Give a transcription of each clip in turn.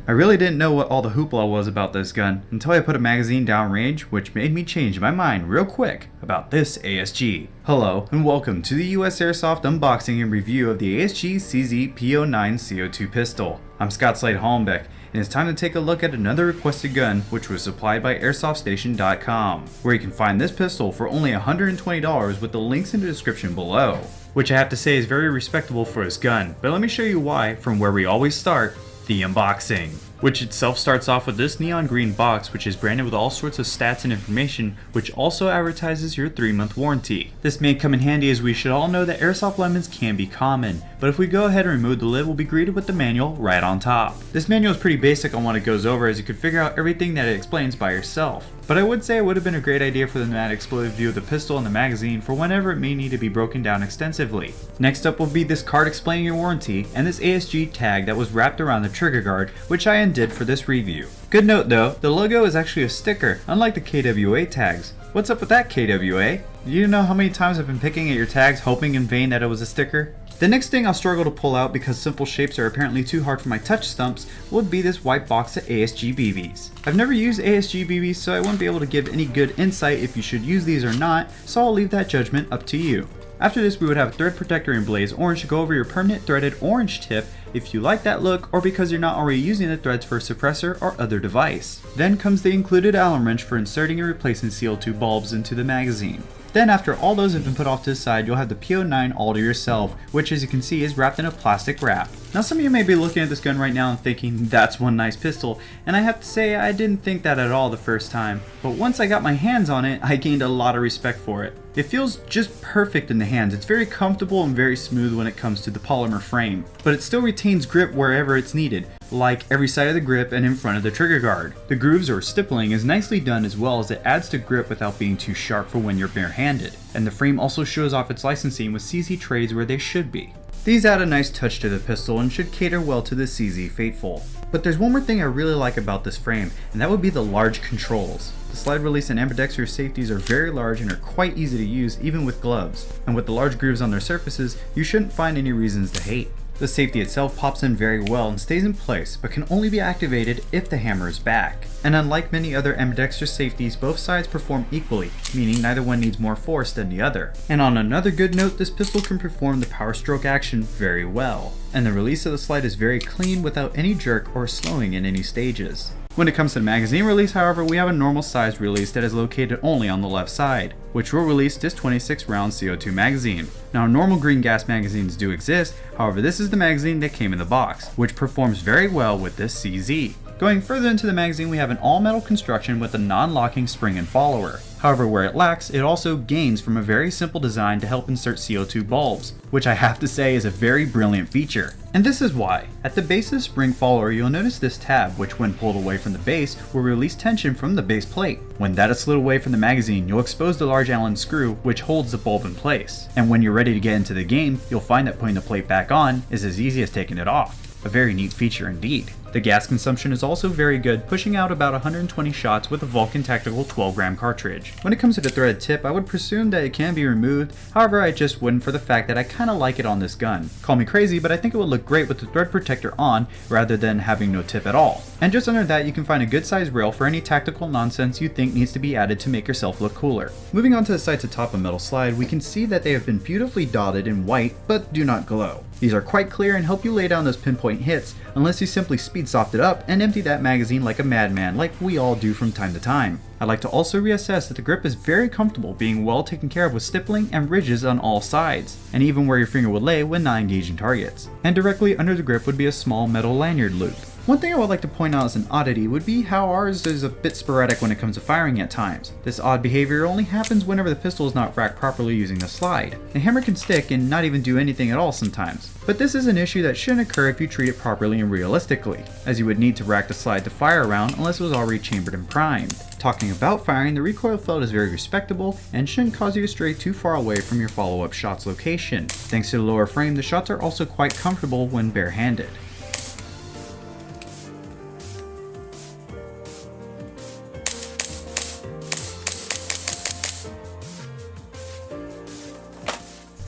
I really didn't know what all the hoopla was about this gun until I put a magazine downrange, which made me change my mind real quick about this ASG. Hello and welcome to the USAirsoft unboxing and review of the ASG CZ P-09 CO2 pistol. I'm Scott Slade Hollenbeck, and it's time to take a look at another requested gun which was supplied by AirsoftStation.com, where you can find this pistol for only $120 with the links in the description below. Which I have to say is very respectable for this gun, but let me show you why from where we always start, the unboxing. Which itself starts off with this neon green box which is branded with all sorts of stats and information, which also advertises your 3-month warranty. This may come in handy as we should all know that airsoft lemons can be common, but if we go ahead and remove the lid, we'll be greeted with the manual right on top. This manual is pretty basic on what it goes over, as you could figure out everything that it explains by yourself. But I would say it would have been a great idea for them to add an explosive view of the pistol and the magazine for whenever it may need to be broken down extensively. Next up will be this card explaining your warranty and this ASG tag that was wrapped around the trigger guard, which I undid for this review. Good note though, the logo is actually a sticker, unlike the KWA tags. What's up with that, KWA? Do you know how many times I've been picking at your tags hoping in vain that it was a sticker? The next thing I'll struggle to pull out because simple shapes are apparently too hard for my touch stumps would be this white box of ASG BBs. I've never used ASG BBs, so I won't be able to give any good insight if you should use these or not, so I'll leave that judgment up to you. After this, we would have a thread protector in blaze orange to go over your permanent threaded orange tip if you like that look or because you're not already using the threads for a suppressor or other device. Then comes the included Allen wrench for inserting and replacing CO2 bulbs into the magazine. Then after all those have been put off to the side, you'll have the P-09 all to yourself, which as you can see is wrapped in a plastic wrap. Now some of you may be looking at this gun right now and thinking, that's one nice pistol, and I have to say I didn't think that at all the first time. But once I got my hands on it, I gained a lot of respect for it. It feels just perfect in the hands. It's very comfortable and very smooth when it comes to the polymer frame, but it still retains grip wherever it's needed, like every side of the grip and in front of the trigger guard. The grooves or stippling is nicely done as well, as it adds to grip without being too sharp for when you're barehanded. And the frame also shows off its licensing with CZ trades where they should be. These add a nice touch to the pistol and should cater well to the CZ faithful. But there's one more thing I really like about this frame, and that would be the large controls. The slide release and ambidextrous safeties are very large and are quite easy to use even with gloves. And with the large grooves on their surfaces, you shouldn't find any reasons to hate. The safety itself pops in very well and stays in place, but can only be activated if the hammer is back. And unlike many other ambidextrous safeties, both sides perform equally, meaning neither one needs more force than the other. And on another good note, this pistol can perform the power stroke action very well. And the release of the slide is very clean without any jerk or slowing in any stages. When it comes to the magazine release, however, we have a normal size release that is located only on the left side, which will release this 26 round CO2 magazine. Now normal green gas magazines do exist, however this is the magazine that came in the box, which performs very well with this CZ. Going further into the magazine, we have an all metal construction with a non-locking spring and follower. However, where it lacks, it also gains from a very simple design to help insert CO2 bulbs, which I have to say is a very brilliant feature. And this is why. At the base of the spring follower, you'll notice this tab, which when pulled away from the base, will release tension from the base plate. When that is slid away from the magazine, you'll expose the large Allen screw, which holds the bulb in place. And when you're ready to get into the game, you'll find that putting the plate back on is as easy as taking it off. A very neat feature indeed. The gas consumption is also very good, pushing out about 120 shots with a Vulcan Tactical 12-gram cartridge. When it comes to the threaded tip, I would presume that it can be removed, however I just wouldn't for the fact that I kinda like it on this gun. Call me crazy, but I think it would look great with the thread protector on rather than having no tip at all. And just under that, you can find a good sized rail for any tactical nonsense you think needs to be added to make yourself look cooler. Moving on to the sides atop a metal slide, we can see that they have been beautifully dotted in white, but do not glow. These are quite clear and help you lay down those pinpoint hits, unless you simply speed soft it up and empty that magazine like a madman, like we all do from time to time. I'd like to also reassess that the grip is very comfortable, being well taken care of with stippling and ridges on all sides, and even where your finger would lay when not engaging targets. And directly under the grip would be a small metal lanyard loop. One thing I would like to point out as an oddity would be how ours is a bit sporadic when it comes to firing at times. This odd behavior only happens whenever the pistol is not racked properly using the slide. The hammer can stick and not even do anything at all sometimes. But this is an issue that shouldn't occur if you treat it properly and realistically, as you would need to rack the slide to fire a round unless it was already chambered and primed. Talking about firing, the recoil felt is very respectable and shouldn't cause you to stray too far away from your follow-up shot's location. Thanks to the lower frame, the shots are also quite comfortable when barehanded.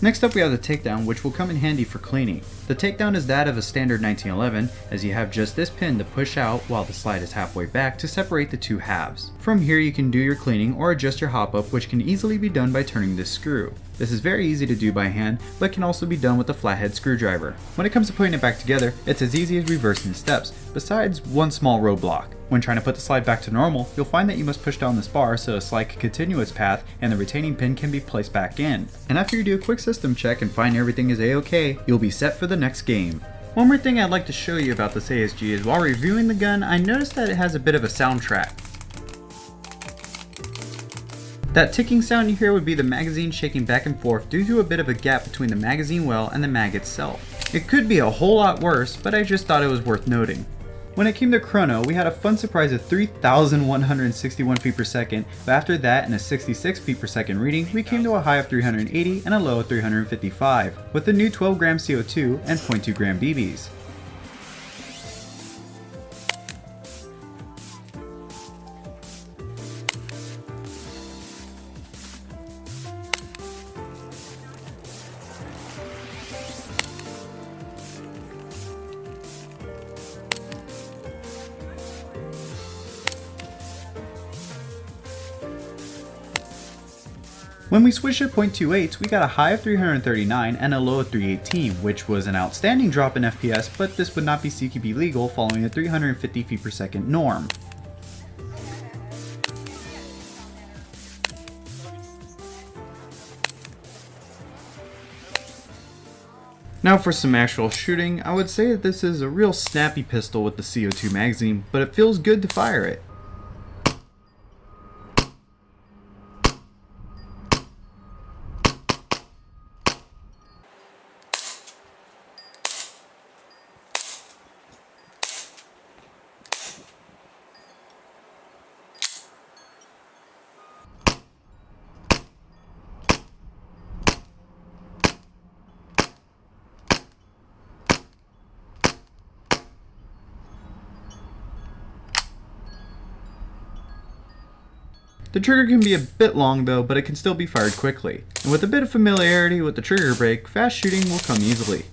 Next up we have the takedown, which will come in handy for cleaning. The takedown is that of a standard 1911, as you have just this pin to push out while the slide is halfway back to separate the two halves. From here you can do your cleaning or adjust your hop up, which can easily be done by turning this screw. This is very easy to do by hand, but can also be done with a flathead screwdriver. When it comes to putting it back together, it's as easy as reversing the steps, besides one small roadblock. When trying to put the slide back to normal, you'll find that you must push down this bar so the slide can continue its path and the retaining pin can be placed back in. And after you do a quick system check and find everything is a-okay, you'll be set for the next game. One more thing I'd like to show you about this ASG is while reviewing the gun, I noticed that it has a bit of a soundtrack. That ticking sound you hear would be the magazine shaking back and forth due to a bit of a gap between the magazine well and the mag itself. It could be a whole lot worse, but I just thought it was worth noting. When it came to chrono, we had a fun surprise of 3,161 feet per second, but after that and a 66 feet per second reading, we came to a high of 380 and a low of 355, with a new 12 gram CO2 and 0.2 gram BBs. When we switched to .28s, we got a high of 339 and a low of 318, which was an outstanding drop in FPS, but this would not be CQB legal following a 350 feet per second norm. Now for some actual shooting, I would say that this is a real snappy pistol with the CO2 magazine, but it feels good to fire it. The trigger can be a bit long though, but it can still be fired quickly. And with a bit of familiarity with the trigger brake, fast shooting will come easily.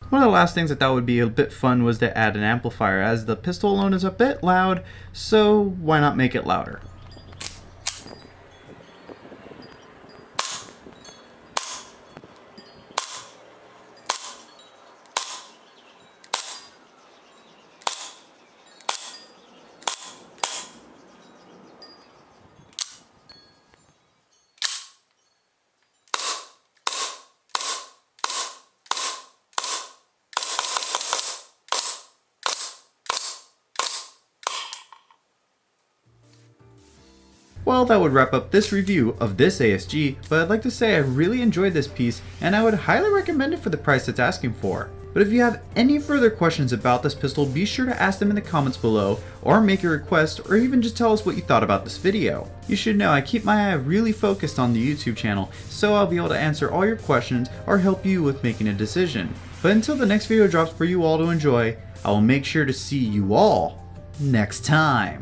One of the last things I thought would be a bit fun was to add an amplifier, as the pistol alone is a bit loud, so why not make it louder? Well, that would wrap up this review of this ASG, but I'd like to say I really enjoyed this piece and I would highly recommend it for the price it's asking for. But if you have any further questions about this pistol, be sure to ask them in the comments below, or make a request, or even just tell us what you thought about this video. You should know I keep my eye really focused on the YouTube channel, so I'll be able to answer all your questions or help you with making a decision. But until the next video drops for you all to enjoy, I will make sure to see you all next time.